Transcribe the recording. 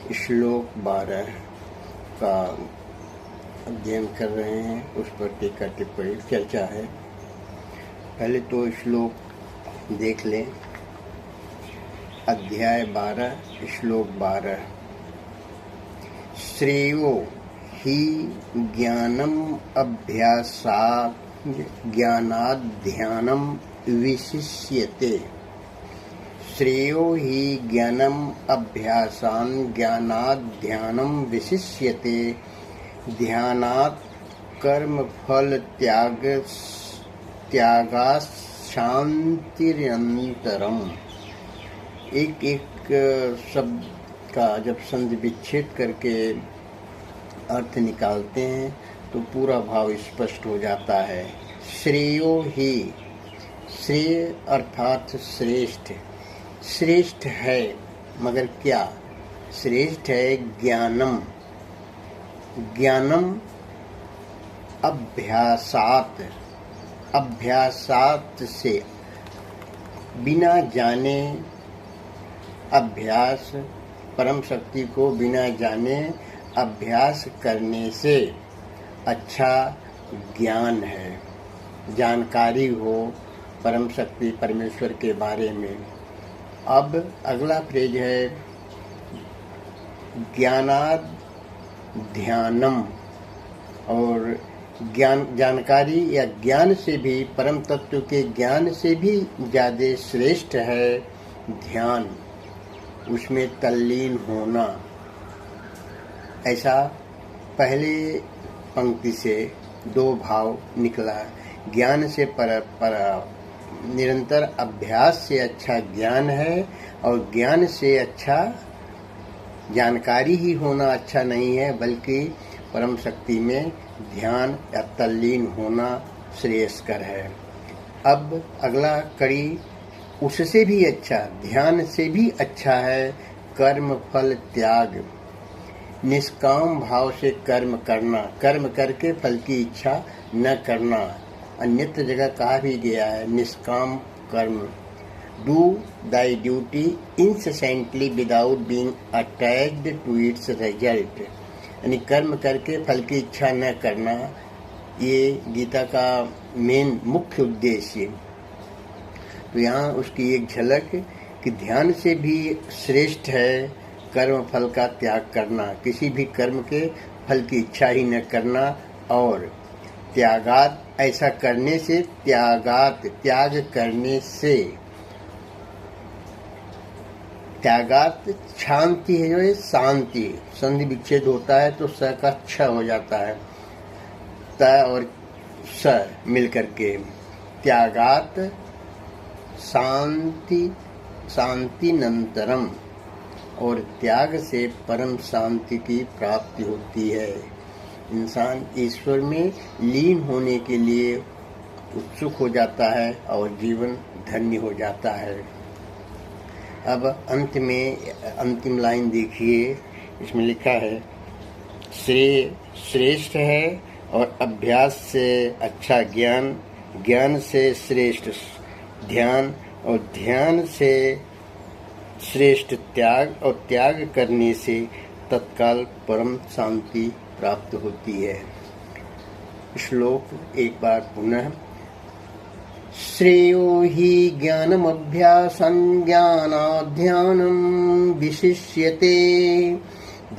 श्लोक 12 का अध्ययन कर रहे हैं। उस पर टीका टिप्पणी चर्चा है। पहले तो श्लोक देख लें। अध्याय 12 श्लोक 12। श्रेयो हि ज्ञानम अभ्यासात् ज्ञानाध्यानम विशिष्यते। श्रेयो हि ज्ञानम अभ्यासान् ज्ञानाध्यानम विशिष्यते। ध्यानात् कर्म फल त्यागात् शांतिरंतरम। एक एक शब्द का जब संधि विच्छेद करके अर्थ निकालते हैं तो पूरा भाव स्पष्ट हो जाता है। श्रेयो ही, श्रेय अर्थात श्रेष्ठ, श्रेष्ठ है मगर क्या? श्रेष्ठ है ज्ञानम, ज्ञानम अभ्यासात, अभ्यासात से, बिना जाने, अभ्यास परम शक्ति को बिना जाने अभ्यास करने से अच्छा ज्ञान है। जानकारी हो परम शक्ति परमेश्वर के बारे में। अब अगला फ्रेज है ज्ञानाद ध्यानम, और ज्ञान, जानकारी या ज्ञान से भी, परम तत्व के ज्ञान से भी ज़्यादा श्रेष्ठ है ध्यान, उसमें तल्लीन होना। ऐसा पहले पंक्ति से दो भाव निकला। ज्ञान से पर निरंतर अभ्यास से अच्छा ज्ञान है, और ज्ञान से अच्छा जानकारी ही होना अच्छा नहीं है, बल्कि परम शक्ति में ध्यान या तल्लीन होना श्रेयस्कर है। अब अगला कड़ी उससे भी अच्छा, ध्यान से भी अच्छा है कर्म फल त्याग। निष्काम भाव से कर्म करना, कर्म करके फल की इच्छा न करना। अन्यत्र जगह कहा भी गया है निष्काम कर्म। Do thy duty incessantly without being attached to its result. यानी कर्म करके फल की इच्छा न करना, ये गीता का मेन मुख्य उद्देश्य। तो यहाँ उसकी एक झलक कि ध्यान से भी श्रेष्ठ है कर्म फल का त्याग करना, किसी भी कर्म के फल की इच्छा ही न करना। और त्यागात, ऐसा करने से, त्यागात त्याग करने से, त्यागात शांति है जो है शांति। संधि विच्छेद होता है तो स का छ हो जाता है, त और स मिलकर के त्यागात शांति, शांतिनंतरम। और त्याग से परम शांति की प्राप्ति होती है। इंसान ईश्वर में लीन होने के लिए उत्सुक हो जाता है और जीवन धन्य हो जाता है। अब अंत में अंतिम लाइन देखिए, इसमें लिखा है श्रेय श्रेष्ठ है और अभ्यास से अच्छा ज्ञान, ज्ञान से श्रेष्ठ ध्यान, और ध्यान से श्रेष्ठ त्याग, और त्याग करने से तत्काल परम शांति प्राप्त होती है। श्लोक एक बार पुनः। श्रेयो हि ज्ञानमभ्यासं ज्ञानाध्यानं विशिष्यते।